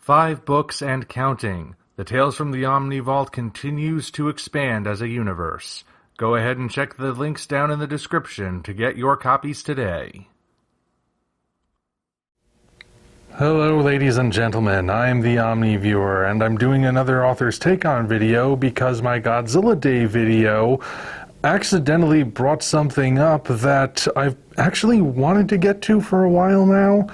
5 books and counting. The Tales from the Omni Vault continues to expand as a universe. Go ahead and check the links down in the description to get your copies today. Hello ladies and gentlemen, I'm the Omni Viewer, and I'm doing another Author's Take On video because my Godzilla Day video accidentally brought something up that I've actually wanted to get to for a while now,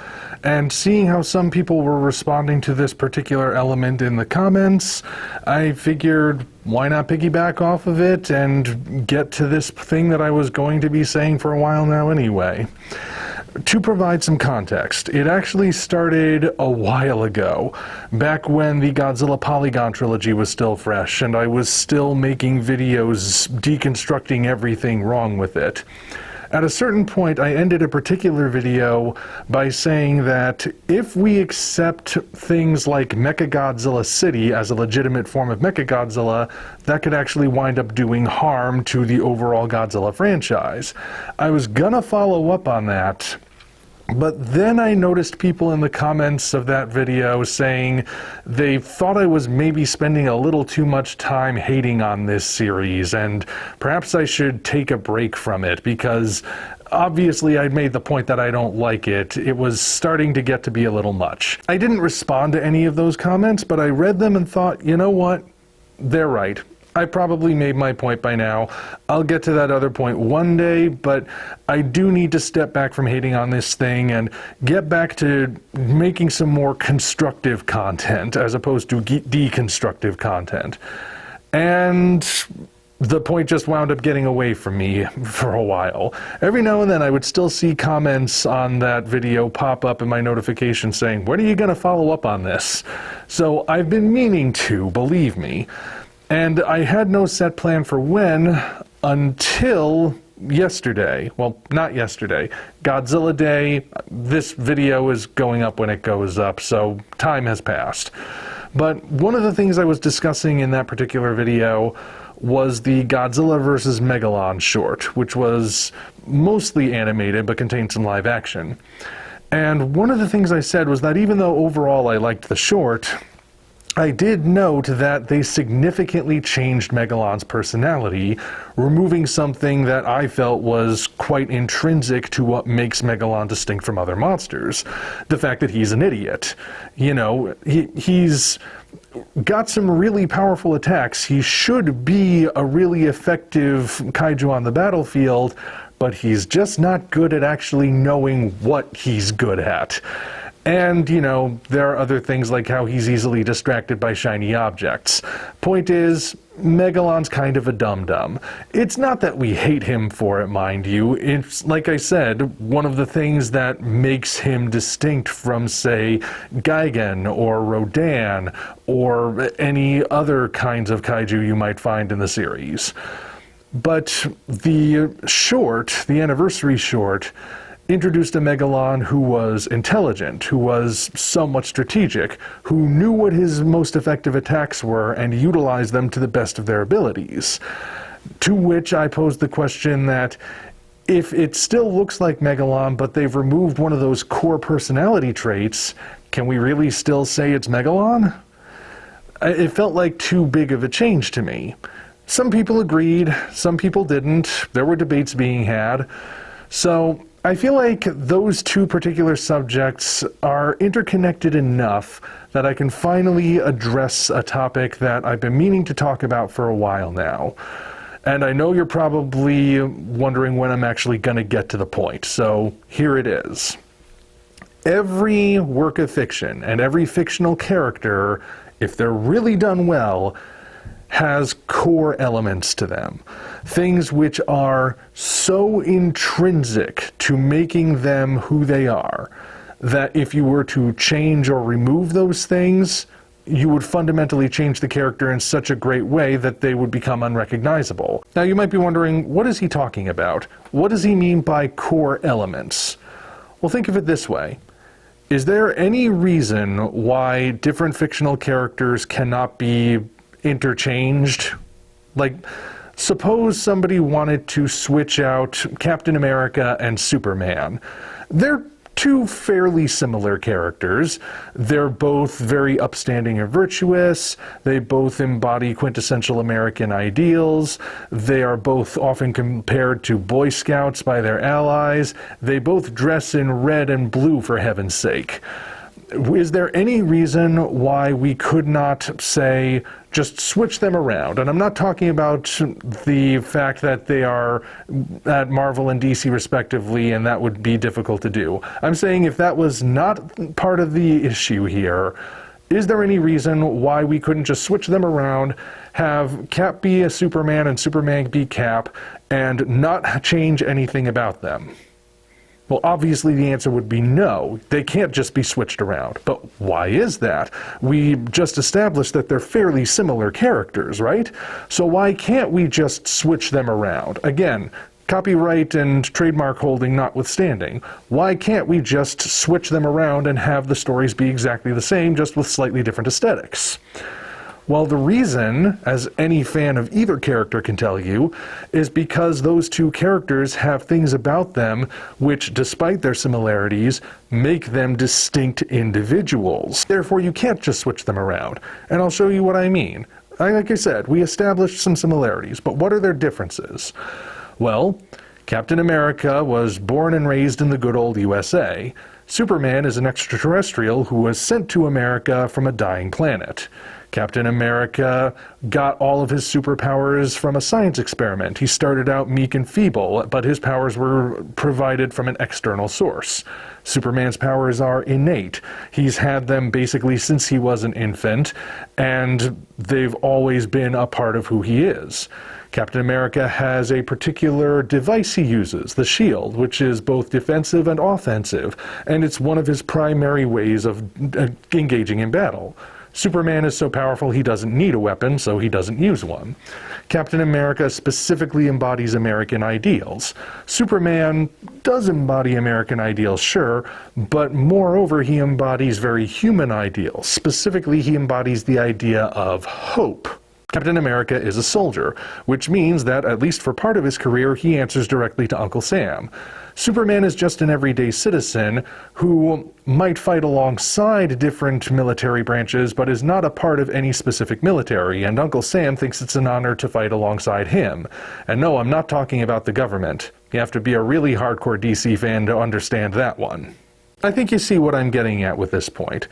and seeing how some people were responding to this particular element in the comments, I figured why not piggyback off of it and get to this thing that I was going to be saying for a while now anyway. To provide some context, it actually started a while ago, back when the Godzilla Polygon trilogy was still fresh and I was still making videos deconstructing everything wrong with it. At a certain point, I ended a particular video by saying that if we accept things like Mecha Godzilla City as a legitimate form of Mecha Godzilla, that could actually wind up doing harm to the overall Godzilla franchise. I was gonna follow up on that, but then I noticed people in the comments of that video saying they thought I was maybe spending a little too much time hating on this series, and perhaps I should take a break from it, because obviously I'd made the point that I don't like it. It was starting to get to be a little much. I didn't respond to any of those comments, but I read them and thought, you know what? They're right. I probably made my point by now. I'll get to that other point one day, but I do need to step back from hating on this thing and get back to making some more constructive content as opposed to deconstructive content. And the point just wound up getting away from me for a while. Every now and then I would still see comments on that video pop up in my notifications saying, when are you going to follow up on this? So I've been meaning to, believe me. And I had no set plan for when until yesterday. Well, not yesterday. Godzilla Day. This video is going up when it goes up, so time has passed. But one of the things I was discussing in that particular video was the Godzilla vs. Megalon short, which was mostly animated but contained some live action. And one of the things I said was that even though overall I liked the short, I did note that they significantly changed Megalon's personality, removing something that I felt was quite intrinsic to what makes Megalon distinct from other monsters. The fact that he's an idiot. You know, he's got some really powerful attacks. He should be a really effective kaiju on the battlefield, but he's just not good at actually knowing what he's good at. And, you know, there are other things like how he's easily distracted by shiny objects. Point is, Megalon's kind of a dum-dum. It's not that we hate him for it, mind you. It's, like I said, one of the things that makes him distinct from, say, Gigan or Rodan or any other kinds of kaiju you might find in the series. But the short, the anniversary short, introduced a Megalon who was intelligent, who was somewhat strategic, who knew what his most effective attacks were and utilized them to the best of their abilities. To which I posed the question that if it still looks like Megalon, but they've removed one of those core personality traits, can we really still say it's Megalon? It felt like too big of a change to me. Some people agreed, some people didn't. There were debates being had. So I feel like those two particular subjects are interconnected enough that I can finally address a topic that I've been meaning to talk about for a while now. And I know you're probably wondering when I'm actually going to get to the point, so here it is. Every work of fiction and every fictional character, if they're really done well, has core elements to them. Things which are so intrinsic to making them who they are, that if you were to change or remove those things, you would fundamentally change the character in such a great way that they would become unrecognizable. Now you might be wondering, what is he talking about? What does he mean by core elements? Well, think of it this way. Is there any reason why different fictional characters cannot be interchanged? Like, suppose somebody wanted to switch out Captain America and Superman. They're two fairly similar characters. They're both very upstanding and virtuous. They both embody quintessential American ideals. They are both often compared to Boy Scouts by their allies. They both dress in red and blue, for heaven's sake. Is there any reason why we could not, say, just switch them around? And I'm not talking about the fact that they are at Marvel and DC respectively, and that would be difficult to do. I'm saying if that was not part of the issue here, is there any reason why we couldn't just switch them around, have Cap be a Superman and Superman be Cap, and not change anything about them? Well, obviously the answer would be no. They can't just be switched around. But why is that? We just established that they're fairly similar characters, right? So why can't we just switch them around? Again, copyright and trademark holding notwithstanding, why can't we just switch them around and have the stories be exactly the same, just with slightly different aesthetics? Well, the reason, as any fan of either character can tell you, is because those two characters have things about them which, despite their similarities, make them distinct individuals. Therefore, you can't just switch them around. And I'll show you what I mean. Like I said, we established some similarities, but what are their differences? Well, Captain America was born and raised in the good old USA. Superman is an extraterrestrial who was sent to America from a dying planet. Captain America got all of his superpowers from a science experiment. He started out meek and feeble, but his powers were provided from an external source. Superman's powers are innate. He's had them basically since he was an infant, and they've always been a part of who he is. Captain America has a particular device he uses, the shield, which is both defensive and offensive, and it's one of his primary ways of engaging in battle. Superman is so powerful he doesn't need a weapon, so he doesn't use one. Captain America specifically embodies American ideals. Superman does embody American ideals, sure, but moreover he embodies very human ideals. Specifically, he embodies the idea of hope. Captain America is a soldier, which means that, at least for part of his career, he answers directly to Uncle Sam. Superman is just an everyday citizen who might fight alongside different military branches, but is not a part of any specific military, and Uncle Sam thinks it's an honor to fight alongside him. And no, I'm not talking about the government. You have to be a really hardcore DC fan to understand that one. I think you see what I'm getting at with this point.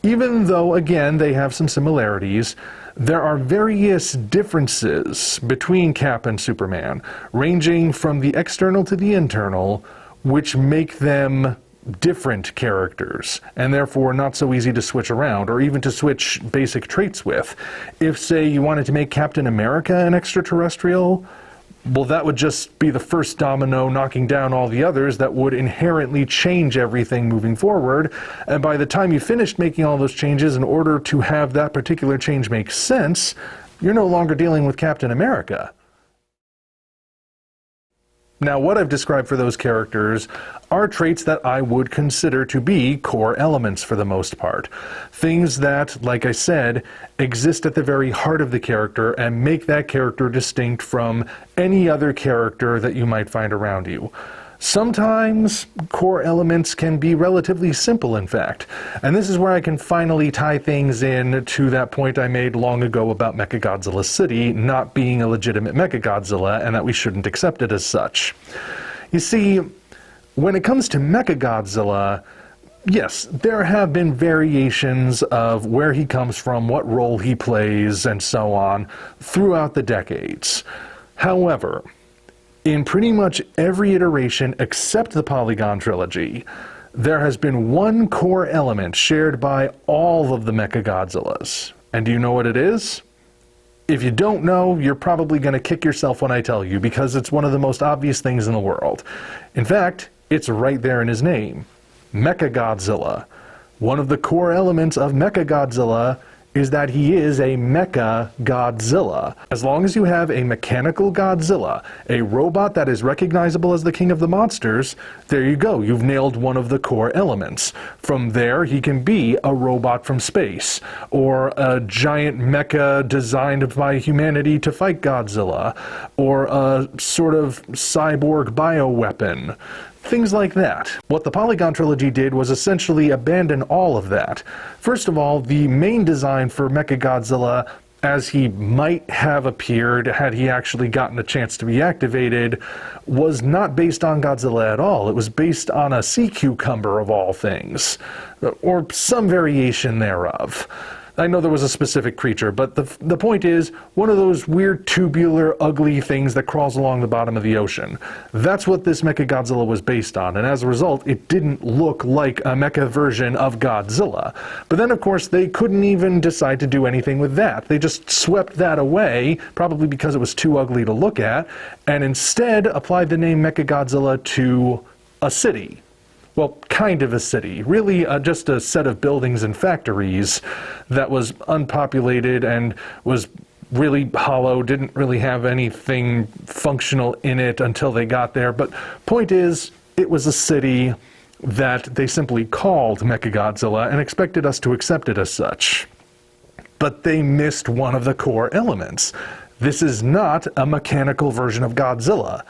Even though, again, they have some similarities, there are various differences between Cap and Superman, ranging from the external to the internal, which make them different characters, and therefore not so easy to switch around, or even to switch basic traits with. If, say, you wanted to make Captain America an extraterrestrial, well, that would just be the first domino knocking down all the others that would inherently change everything moving forward. And by the time you finished making all those changes, in order to have that particular change make sense, you're no longer dealing with Captain America. Now, what I've described for those characters are traits that I would consider to be core elements for the most part. Things that, like I said, exist at the very heart of the character and make that character distinct from any other character that you might find around you. Sometimes core elements can be relatively simple, in fact, and this is where I can finally tie things in to that point I made long ago about Mecha Godzilla City not being a legitimate Mecha Godzilla and that we shouldn't accept it as such. You see, when it comes to Mecha Godzilla, yes, there have been variations of where he comes from, what role he plays, and so on throughout the decades. However, in pretty much every iteration except the Polygon trilogy, there has been one core element shared by all of the Mecha Godzillas. And do you know what it is? If you don't know, you're probably going to kick yourself when I tell you, because it's one of the most obvious things in the world. In fact, it's right there in his name. Mecha Godzilla. One of the core elements of Mecha Godzilla is that he is a Mecha Godzilla. As long as you have a mechanical Godzilla, a robot that is recognizable as the king of the monsters, there you go, you've nailed one of the core elements. From there, he can be a robot from space, or a giant mecha designed by humanity to fight Godzilla, or a sort of cyborg bioweapon. things like that. What the Polygon trilogy did was essentially abandon all of that. First of all, the main design for Mecha Godzilla, as he might have appeared had he actually gotten a chance to be activated, was not based on Godzilla at all. It was based on a sea cucumber of all things, or some variation thereof. I know there was a specific creature, but the point is, one of those weird tubular, ugly things that crawls along the bottom of the ocean. That's what this Mecha Godzilla was based on, and as a result, it didn't look like a mecha version of Godzilla. But then, of course, they couldn't even decide to do anything with that. They just swept that away, probably because it was too ugly to look at, and instead applied the name Mecha Godzilla to a city. Well, kind of a city. Really just a set of buildings and factories that was unpopulated and was really hollow, didn't really have anything functional in it until they got there. But point is, it was a city that they simply called Mecha Godzilla and expected us to accept it as such. But they missed one of the core elements. This is not a mechanical version of Godzilla.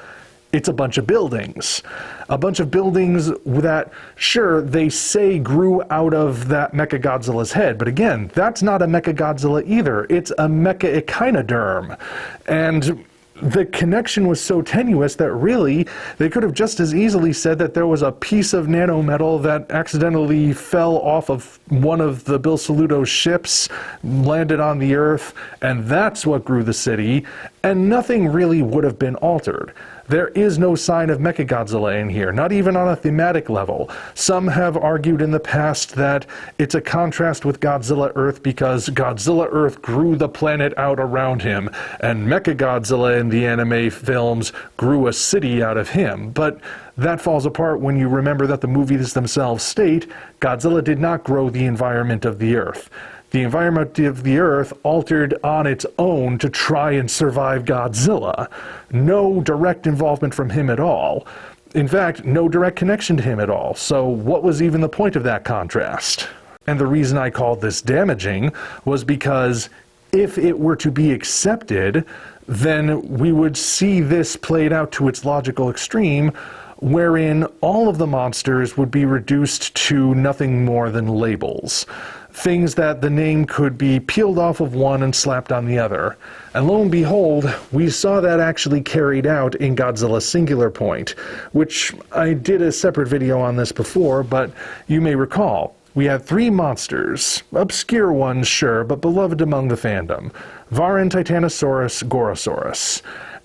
It's a bunch of buildings. A bunch of buildings that, sure, they say grew out of that Mecha Godzilla's head, but again, that's not a Mecha Godzilla either. It's a Mecha Echinoderm. And the connection was so tenuous that really, they could have just as easily said that there was a piece of nanometal that accidentally fell off of one of the Bill Saluto's ships, landed on the Earth, and that's what grew the city, and nothing really would have been altered. There is no sign of Mecha Godzilla in here, not even on a thematic level. Some have argued in the past that it's a contrast with Godzilla Earth because Godzilla Earth grew the planet out around him, and Mecha Godzilla in the anime films grew a city out of him. But that falls apart when you remember that the movies themselves state Godzilla did not grow the environment of the Earth. The environment of the Earth altered on its own to try and survive Godzilla. No direct involvement from him at all. In fact, no direct connection to him at all. So what was even the point of that contrast? And the reason I called this damaging was because if it were to be accepted, then we would see this played out to its logical extreme, wherein all of the monsters would be reduced to nothing more than labels. Things that the name could be peeled off of one and slapped on the other. And lo and behold, we saw that actually carried out in Godzilla Singular Point, which I did a separate video on this before, but you may recall. We had three monsters, obscure ones sure, but beloved among the fandom. Varan, Titanosaurus, Gorosaurus.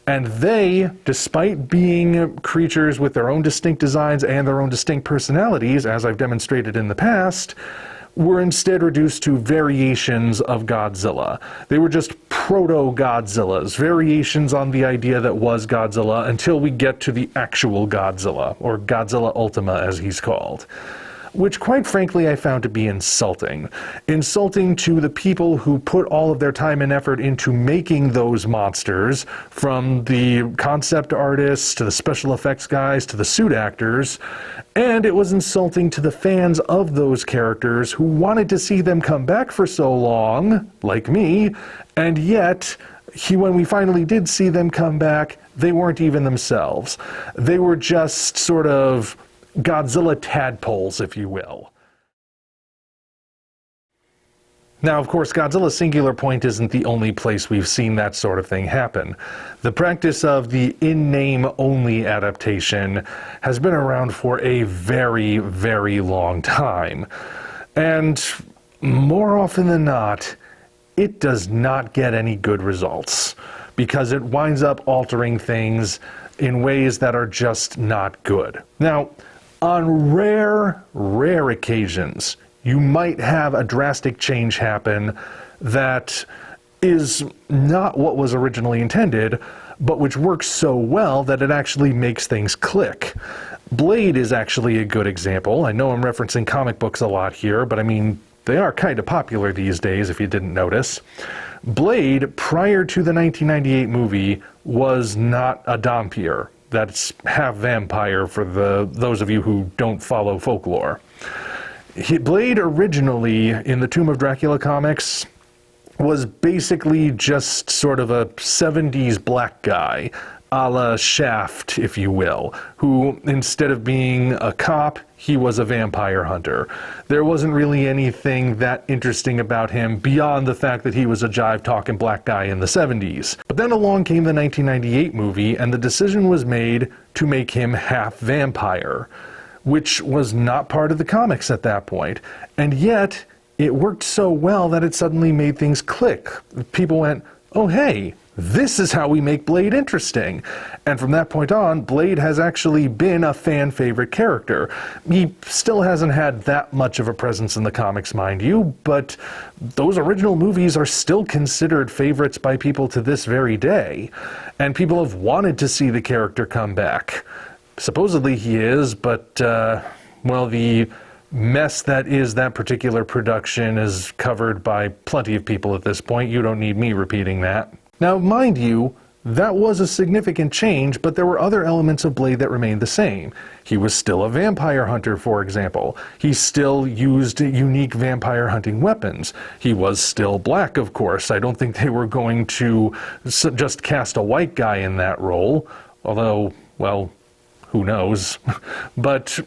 And they, despite being creatures with their own distinct designs and their own distinct personalities, as I've demonstrated in the past, were instead reduced to variations of Godzilla. They were just proto-Godzillas, variations on the idea that was Godzilla until we get to the actual Godzilla, or Godzilla Ultima as he's called. Which quite frankly I found to be insulting. Insulting to the people who put all of their time and effort into making those monsters, from the concept artists to the special effects guys to the suit actors, and it was insulting to the fans of those characters who wanted to see them come back for so long, like me, and yet when we finally did see them come back, they weren't even themselves. They were just sort of Godzilla tadpoles, if you will. Now, of course, Godzilla Singular Point isn't the only place we've seen that sort of thing happen. The practice of the in-name only adaptation has been around for a very, very long time. And more often than not, it does not get any good results, because it winds up altering things in ways that are just not good. Now, on rare occasions, you might have a drastic change happen that is not what was originally intended, but which works so well that it actually makes things click. Blade is actually a good example. I know I'm referencing comic books a lot here, but I mean, they are kind of popular these days if you didn't notice. Blade, prior to the 1998 movie, was not a Dhampir. That's half vampire for those of you who don't follow folklore. Blade originally, in the Tomb of Dracula comics, was basically just sort of a 70s black guy. a la Shaft, if you will, who instead of being a cop, he was a vampire hunter. There wasn't really anything that interesting about him beyond the fact that he was a jive-talking black guy in the 70s. But then along came the 1998 movie, and the decision was made to make him half vampire, which was not part of the comics at that point. And yet, it worked so well that it suddenly made things click. People went, oh hey, this is how we make Blade interesting. And from that point on, Blade has actually been a fan favorite character. He still hasn't had that much of a presence in the comics, mind you, but those original movies are still considered favorites by people to this very day. And people have wanted to see the character come back. Supposedly he is, but, well, the mess that is that particular production is covered by plenty of people at this point. You don't need me repeating that. Now, mind you, that was a significant change, but there were other elements of Blade that remained the same. He was still a vampire hunter, for example. He still used unique vampire hunting weapons. He was still black, of course. I don't think they were going to just cast a white guy in that role, although, well, who knows. But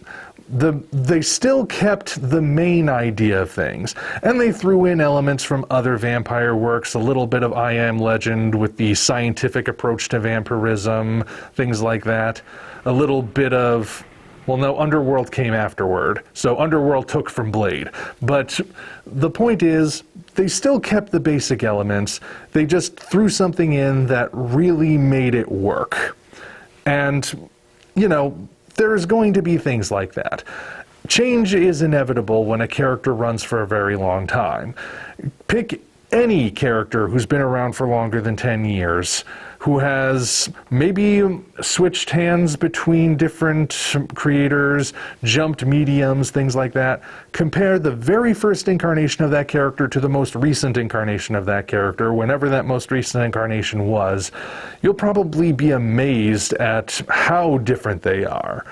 they still kept the main idea of things, and they threw in elements from other vampire works, a little bit of I Am Legend with the scientific approach to vampirism, things like that. A little bit of, well, no, Underworld came afterward, so Underworld took from Blade. But the point is, they still kept the basic elements, they just threw something in that really made it work. And, you know, there's going to be things like that. Change is inevitable when a character runs for a very long time. Pick any character who's been around for longer than 10 years, who has maybe switched hands between different creators, jumped mediums, things like that. Compare the very first incarnation of that character to the most recent incarnation of that character, whenever that most recent incarnation was. You'll probably be amazed at how different they are.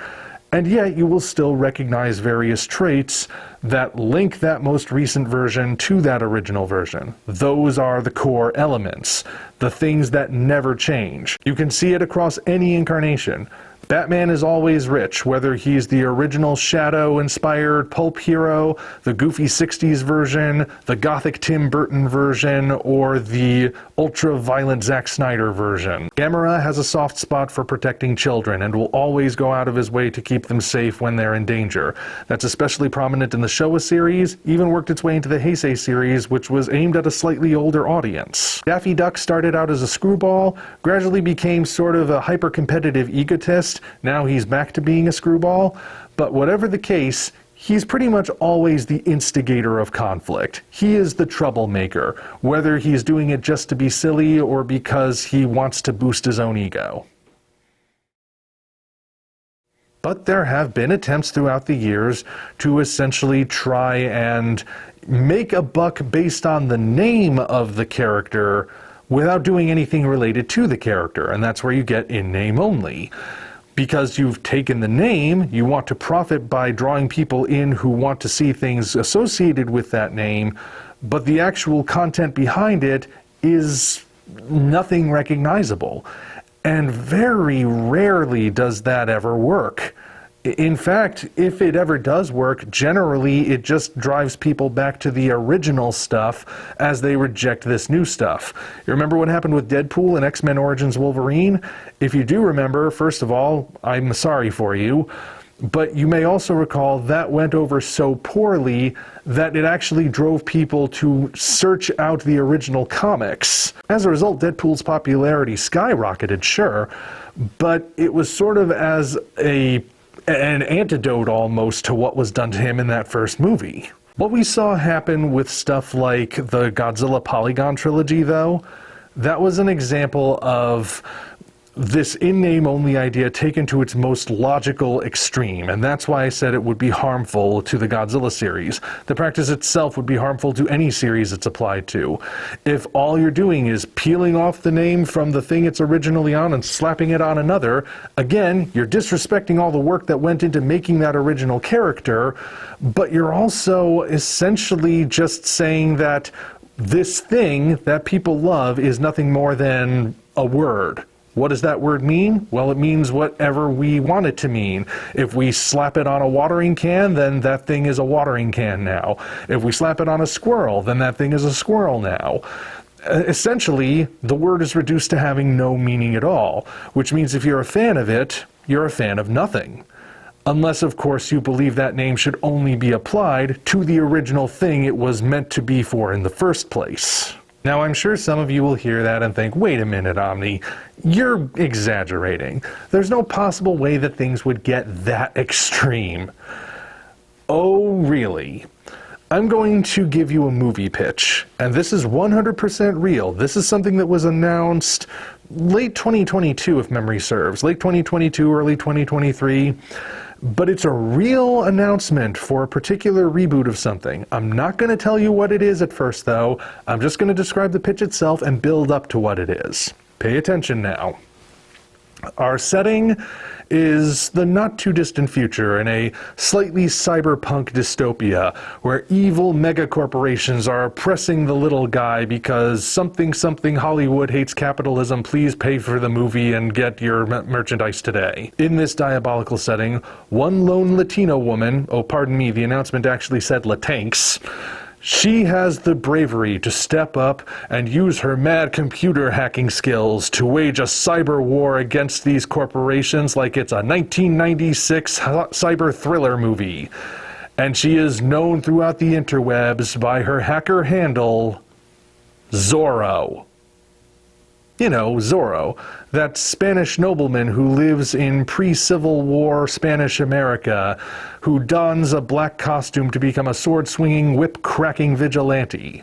And yet you will still recognize various traits that link that most recent version to that original version. Those are the core elements, the things that never change. You can see it across any incarnation. Batman is always rich, whether he's the original Shadow-inspired pulp hero, the goofy 60s version, the gothic Tim Burton version, or the ultra-violent Zack Snyder version. Gamera has a soft spot for protecting children and will always go out of his way to keep them safe when they're in danger. That's especially prominent in the Showa series, even worked its way into the Heisei series, which was aimed at a slightly older audience. Daffy Duck started out as a screwball, gradually became sort of a hyper-competitive egotist. Now he's back to being a screwball, but whatever the case, he's pretty much always the instigator of conflict. He is the troublemaker, whether he's doing it just to be silly or because he wants to boost his own ego. But there have been attempts throughout the years to essentially try and make a buck based on the name of the character without doing anything related to the character, and that's where you get in name only. Because you've taken the name, you want to profit by drawing people in who want to see things associated with that name, but the actual content behind it is nothing recognizable. And very rarely does that ever work. In fact, if it ever does work, generally it just drives people back to the original stuff as they reject this new stuff. You remember what happened with Deadpool and X-Men Origins Wolverine? If you do remember, first of all, I'm sorry for you, but you may also recall that went over so poorly that it actually drove people to search out the original comics. As a result, Deadpool's popularity skyrocketed, sure, but it was sort of as an antidote almost to what was done to him in that first movie. What we saw happen with stuff like the Godzilla Polygon trilogy, though, that was an example of this in-name only idea taken to its most logical extreme, and that's why I said it would be harmful to the Godzilla series. The practice itself would be harmful to any series it's applied to. If all you're doing is peeling off the name from the thing it's originally on and slapping it on another, again, you're disrespecting all the work that went into making that original character, but you're also essentially just saying that this thing that people love is nothing more than a word. What does that word mean? Well, it means whatever we want it to mean. If we slap it on a watering can, then that thing is a watering can now. If we slap it on a squirrel, then that thing is a squirrel now. Essentially, the word is reduced to having no meaning at all, which means if you're a fan of it, you're a fan of nothing. Unless, of course, you believe that name should only be applied to the original thing it was meant to be for in the first place. Now, I'm sure some of you will hear that and think, wait a minute, Omni, you're exaggerating. There's no possible way that things would get that extreme. Oh, really? I'm going to give you a movie pitch, and this is 100% real. This is something that was announced late 2022, if memory serves. Late 2022, early 2023. But it's a real announcement for a particular reboot of something. I'm not going to tell you what it is at first, though. I'm just going to describe the pitch itself and build up to what it is. Pay attention now. Our setting is the not-too-distant future in a slightly cyberpunk dystopia where evil megacorporations are oppressing the little guy because something Hollywood hates capitalism. Please pay for the movie and get your merchandise today. In this diabolical setting, one lone Latino woman, oh pardon me, the announcement actually said Latinx, she has the bravery to step up and use her mad computer hacking skills to wage a cyber war against these corporations like it's a 1996 cyber thriller movie. And she is known throughout the interwebs by her hacker handle, Zorro. You know, Zorro, that Spanish nobleman who lives in pre-Civil War Spanish America, who dons a black costume to become a sword-swinging, whip-cracking vigilante.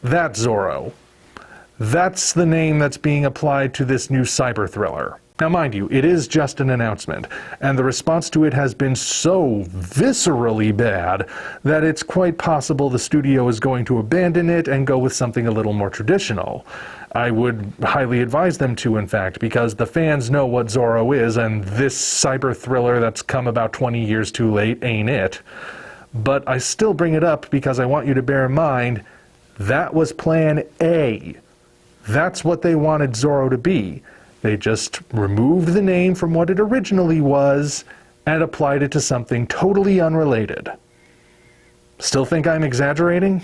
That Zorro. That's the name that's being applied to this new cyber thriller. Now mind you, it is just an announcement, and the response to it has been so viscerally bad that it's quite possible the studio is going to abandon it and go with something a little more traditional. I would highly advise them to, in fact, because the fans know what Zorro is, and this cyber thriller that's come about 20 years too late ain't it. But I still bring it up because I want you to bear in mind, that was plan A. That's what they wanted Zorro to be. They just removed the name from what it originally was and applied it to something totally unrelated. Still think I'm exaggerating?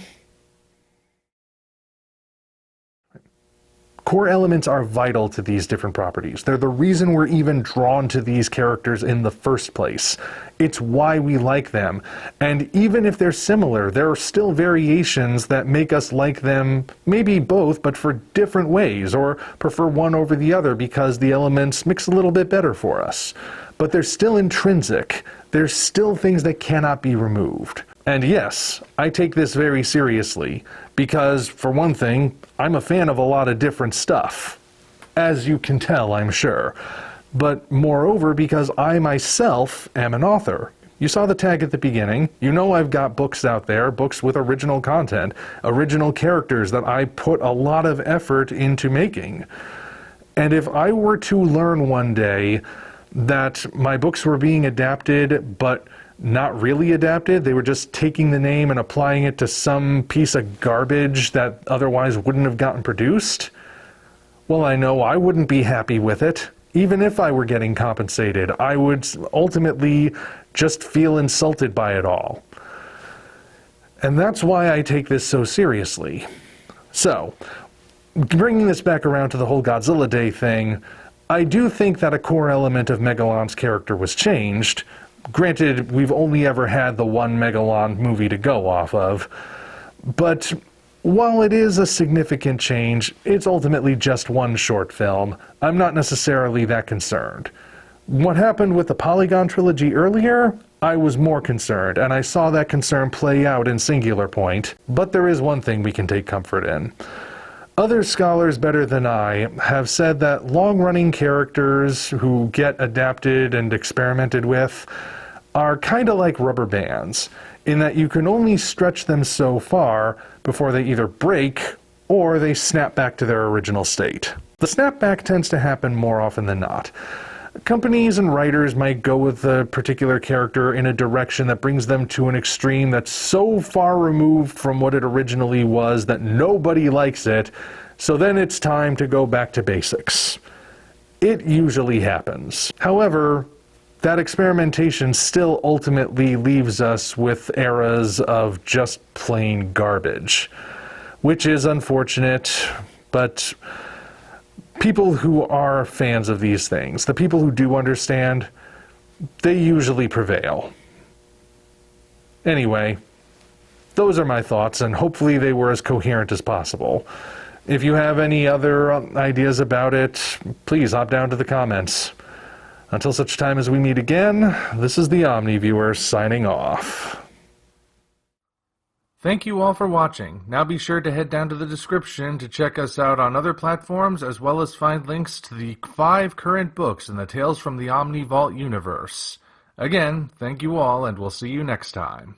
Core elements are vital to these different properties. They're the reason we're even drawn to these characters in the first place. It's why we like them. And even if they're similar, there are still variations that make us like them, maybe both, but for different ways, or prefer one over the other because the elements mix a little bit better for us. But they're still intrinsic. There's still things that cannot be removed. And yes, I take this very seriously, because, for one thing, I'm a fan of a lot of different stuff. As you can tell, I'm sure. But moreover, because I myself am an author. You saw the tag at the beginning. You know I've got books out there, books with original content, original characters that I put a lot of effort into making. And if I were to learn one day that my books were being adapted, but not really adapted, they were just taking the name and applying it to some piece of garbage that otherwise wouldn't have gotten produced, well, I know I wouldn't be happy with it. Even if I were getting compensated, I would ultimately just feel insulted by it all. And that's why I take this so seriously. So, bringing this back around to the whole Godzilla Day thing, I do think that a core element of Megalon's character was changed. Granted, we've only ever had the one Megalon movie to go off of, but while it is a significant change, it's ultimately just one short film. I'm not necessarily that concerned. What happened with the Polygon trilogy earlier, I was more concerned, and I saw that concern play out in Singular Point, but there is one thing we can take comfort in. Other scholars better than I have said that long-running characters who get adapted and experimented with are kind of like rubber bands, in that you can only stretch them so far before they either break or they snap back to their original state. The snapback tends to happen more often than not. Companies and writers might go with a particular character in a direction that brings them to an extreme that's so far removed from what it originally was that nobody likes it, so then it's time to go back to basics. It usually happens. However, that experimentation still ultimately leaves us with eras of just plain garbage, which is unfortunate, but people who are fans of these things, the people who do understand, they usually prevail. Anyway, those are my thoughts, and hopefully they were as coherent as possible. If you have any other ideas about it, please hop down to the comments. Until such time as we meet again, this is the Omni Viewer signing off. Thank you all for watching. Now be sure to head down to the description to check us out on other platforms, as well as find links to the 5 current books in the Tales from the Omni Vault universe. Again, thank you all, and we'll see you next time.